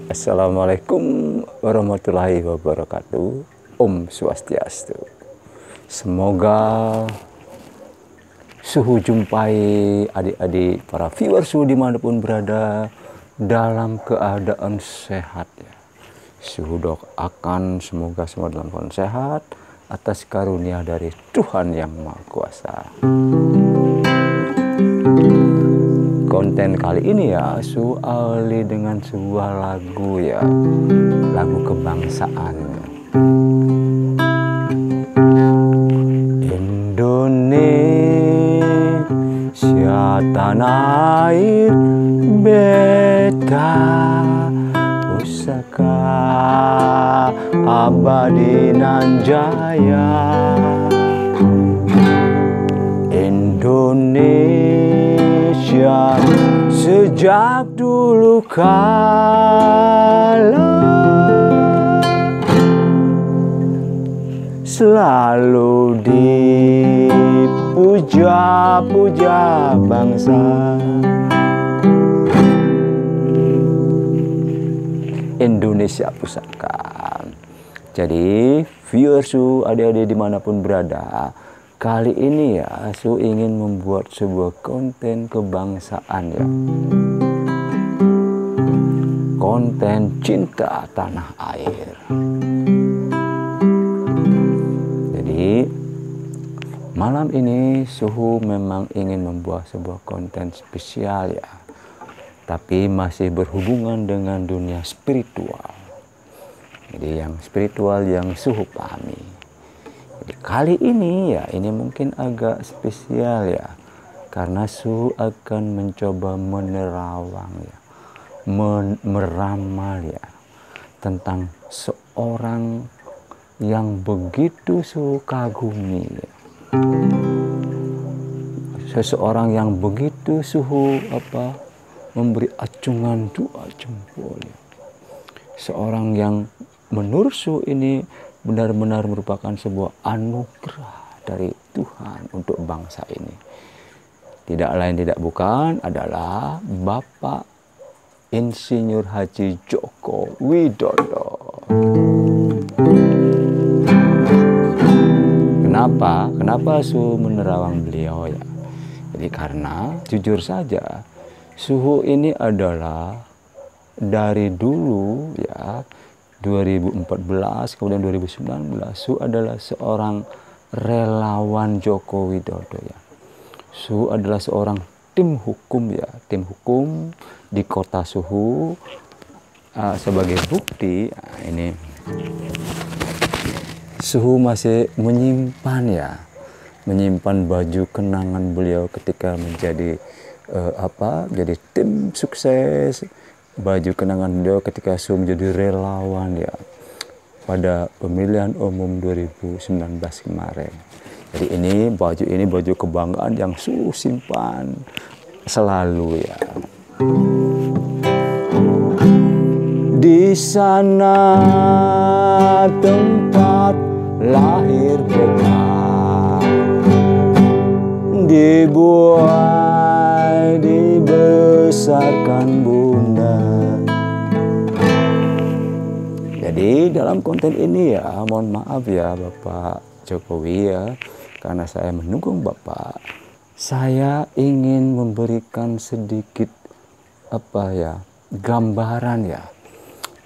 Assalamualaikum warahmatullahi wabarakatuh. Om Swastiastu. Semoga Suhu jumpai adik-adik para viewers Suhu dimanapun berada dalam keadaan sehat ya. Suhu doakan semoga semua dalam keadaan sehat atas karunia dari Tuhan Yang Maha Kuasa. Konten kali ini ya Suhu awali dengan sebuah lagu ya, lagu kebangsaan. Indonesia tanah air beta pusaka abadi nan jaya. Indonesia sejak dulu kala selalu dipuja-puja bangsa. Indonesia pusaka. Jadi viewers adik-adik dimanapun berada, kali ini ya Su ingin membuat sebuah konten kebangsaan ya, konten cinta tanah air. Jadi malam ini Suhu memang ingin membuat sebuah konten spesial ya, tapi masih berhubungan dengan dunia spiritual. Jadi yang spiritual yang Suhu pahami. Jadi kali ini ya, ini mungkin agak spesial ya, karena Suhu akan mencoba menerawang ya, meramal ya, tentang seorang yang begitu Suhu kagumi ya. Seseorang yang begitu Suhu memberi acungan doa jempol ya. Seorang yang menurut Suhu ini benar-benar merupakan sebuah anugerah dari Tuhan untuk bangsa ini. Tidak lain tidak bukan adalah Bapak Insinyur Haji Joko Widodo. Kenapa Suhu menerawang beliau ya? Jadi karena jujur saja Suhu ini adalah dari dulu ya, 2014 kemudian 2019 Suhu adalah seorang relawan Joko Widodo ya. Suhu adalah seorang tim hukum ya, tim hukum di kota Suhu. Sebagai bukti ini Suhu masih menyimpan baju kenangan beliau ketika menjadi jadi tim sukses, baju kenangan beliau ketika Suhu menjadi relawan ya pada pemilihan umum 2019 kemarin. Jadi ini baju kebanggaan yang Suhu simpan selalu ya. Di sana tempat lahir beta, dibuai dibesarkan bunda. Jadi dalam konten ini ya, mohon maaf ya Bapak Jokowi ya, karena saya mendukung Bapak, saya ingin memberikan sedikit gambaran ya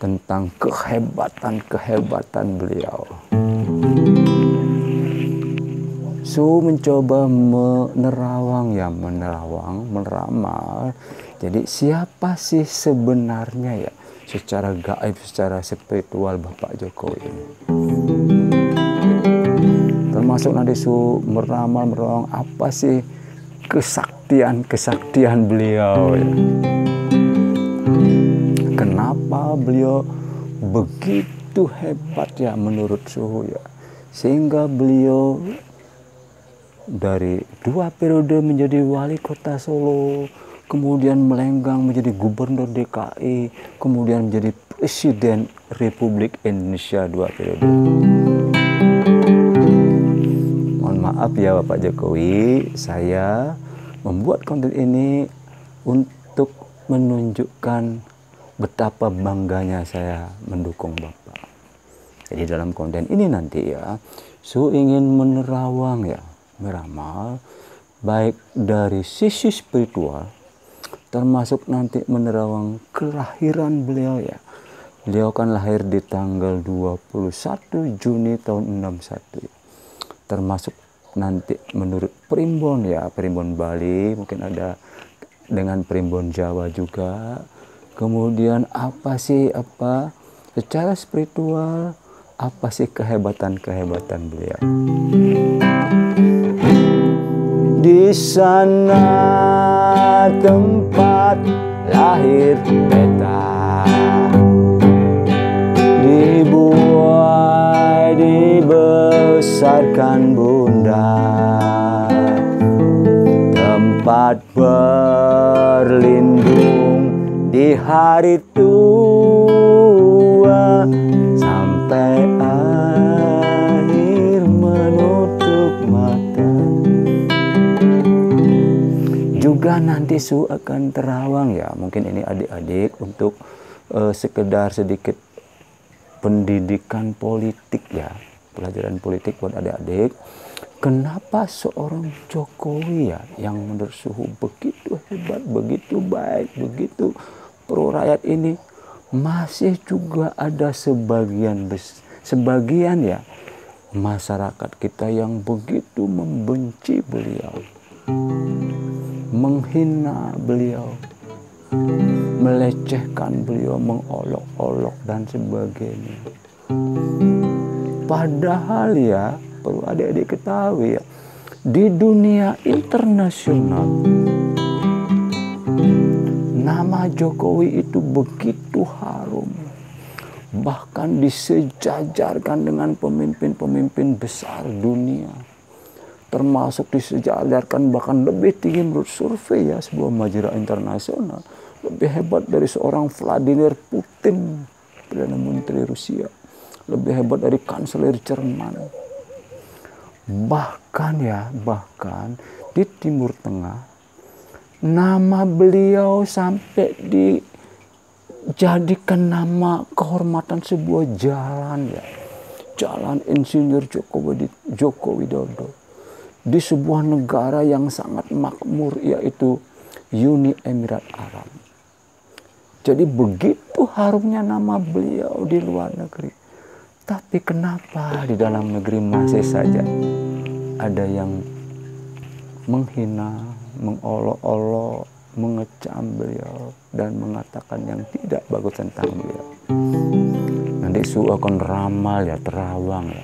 tentang kehebatan beliau. Suhu mencoba meramal. Jadi siapa sih sebenarnya ya secara gaib, secara spiritual Bapak Jokowi ini? Termasuk nanti Suhu meramal apa sih kesaktian beliau ya. Kenapa beliau begitu hebat ya menurut Suhu ya, sehingga beliau dari 2 periode menjadi wali kota Solo, kemudian melenggang menjadi gubernur DKI, kemudian menjadi presiden Republik Indonesia 2 periode. Mohon maaf ya Bapak Jokowi, saya membuat konten ini untuk menunjukkan betapa bangganya saya mendukung Bapak. Jadi dalam konten ini nanti ya, Su ingin menerawang ya, meramal baik dari sisi spiritual, termasuk nanti menerawang kelahiran beliau ya. Beliau kan lahir di tanggal 21 Juni tahun 61 ya. Termasuk nanti menurut primbon ya, primbon Bali, mungkin ada dengan primbon Jawa juga. Kemudian apa secara spiritual, apa sih kehebatan-kehebatan beliau. Di sana tempat lahir beta, dibuai dibesarkan bunda, tempat berlindung di hari tua, sampai akhir menutup mata. Juga nanti Su akan terawang ya, mungkin ini adik-adik untuk sekedar sedikit pendidikan politik ya, pelajaran politik buat adik-adik. Kenapa seorang Jokowi ya, yang menurut Suhu begitu hebat, begitu baik, begitu pro rakyat ini, masih juga ada sebagian ya masyarakat kita yang begitu membenci beliau, menghina beliau, melecehkan beliau, mengolok-olok dan sebagainya. Padahal ya, perlu adik-adik ketahui ya, di dunia internasional nama Jokowi itu begitu harum, bahkan disejajarkan dengan pemimpin-pemimpin besar dunia, termasuk disejajarkan bahkan lebih tinggi menurut survei ya, sebuah majalah internasional, lebih hebat dari seorang Vladimir Putin, Perdana Menteri Rusia, lebih hebat dari kanselir Jerman. Bahkan di Timur Tengah, nama beliau sampai dijadikan nama kehormatan sebuah jalan ya, Jalan Insinyur Joko Widodo, di sebuah negara yang sangat makmur, yaitu Uni Emirat Arab. Jadi begitu harumnya nama beliau di luar negeri. Tapi kenapa di dalam negeri masih saja ada yang menghina, mengolok-olok, mengecam beliau, dan mengatakan yang tidak bagus tentang beliau. Nanti Su akan ramal ya, terawang ya.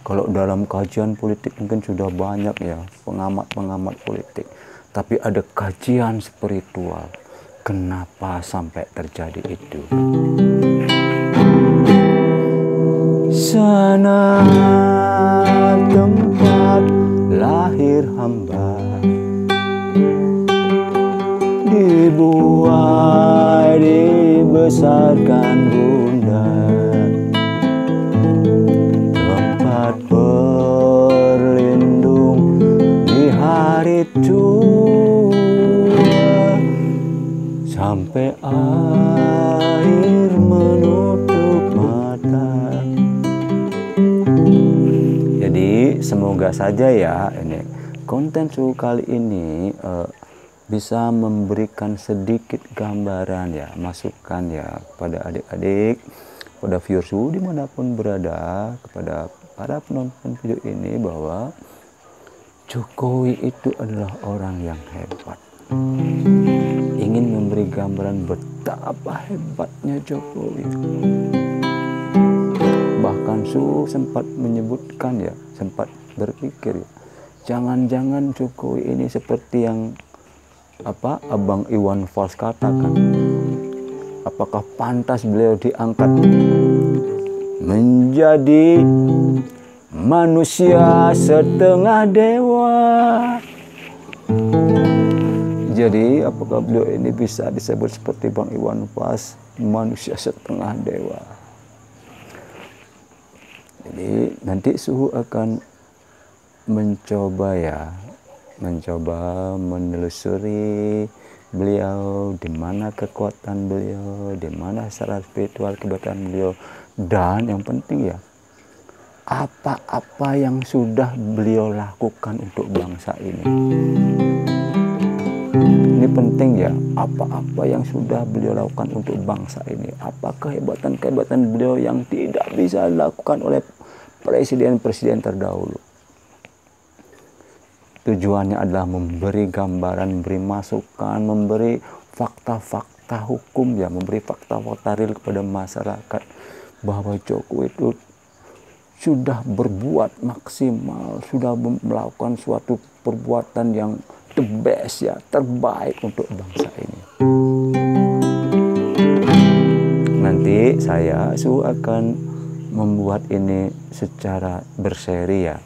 Kalau dalam kajian politik mungkin sudah banyak ya pengamat-pengamat politik. Tapi ada kajian spiritual. Kenapa sampai terjadi itu? Sana tempat lahir hamba, dibuai dibesarkan bunda, tempat berlindung di hari tua, sampai akhir menutup mata. Jadi semoga saja ya ini konten Su kali ini bisa memberikan sedikit gambaran ya, masukan ya pada adik-adik, pada viewer Su dimanapun berada, kepada para penonton video ini, bahwa Jokowi itu adalah orang yang hebat. Ingin memberi gambaran betapa hebatnya Jokowi. Bahkan Su sempat menyebutkan ya, sempat berpikir ya, jangan-jangan Jokowi ini seperti yang Abang Iwan Fals katakan. Apakah pantas beliau diangkat menjadi manusia setengah dewa? Jadi apakah beliau ini bisa disebut seperti Bang Iwan Fals, manusia setengah dewa? Jadi nanti Suhu akan mencoba ya mencoba menelusuri beliau, di mana kekuatan beliau, di mana secara spiritual kekuatan beliau, dan yang penting ya, apa-apa yang sudah beliau lakukan untuk bangsa ini. Ini penting ya, apa-apa yang sudah beliau lakukan untuk bangsa ini, apa kehebatan-kehebatan beliau yang tidak bisa dilakukan oleh presiden-presiden terdahulu. Tujuannya adalah memberi gambaran, memberi masukan, memberi fakta-fakta hukum ya, memberi fakta-fakta real kepada masyarakat bahwa Jokowi itu sudah berbuat maksimal, sudah melakukan suatu perbuatan yang the best ya, terbaik untuk bangsa ini. Nanti saya akan membuat ini secara berseri ya,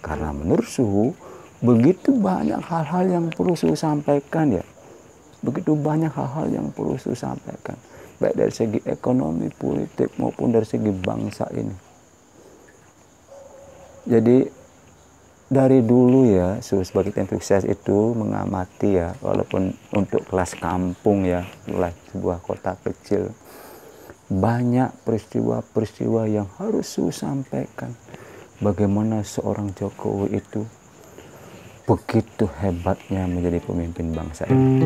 karena menurut Suhu begitu banyak hal-hal yang perlu Suhu sampaikan ya, begitu banyak hal-hal yang perlu Suhu sampaikan, baik dari segi ekonomi, politik maupun dari segi bangsa ini. Jadi dari dulu ya, sebagai tim sukses itu mengamati ya, walaupun untuk kelas kampung ya, kelas sebuah kota kecil, banyak peristiwa-peristiwa yang harus sampaikan. Bagaimana seorang Jokowi itu begitu hebatnya menjadi pemimpin bangsa ini.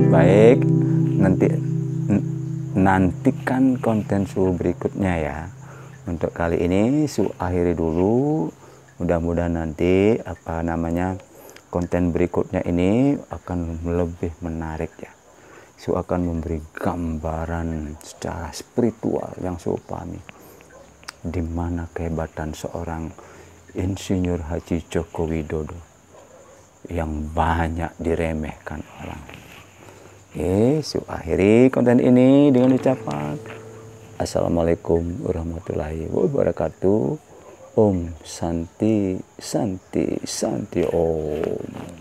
Baik, nantikan konten Suhu berikutnya ya. Untuk kali ini Suhu akhiri dulu. Mudah-mudahan nanti konten berikutnya ini akan lebih menarik ya. Suhu akan memberi gambaran secara spiritual yang Suhu pahami, di mana kehebatan seorang Insinyur Haji Joko Widodo yang banyak diremehkan orang. Suhu akhiri konten ini dengan ucapan Assalamualaikum warahmatullahi wabarakatuh. Om Santi Santi Santi Om.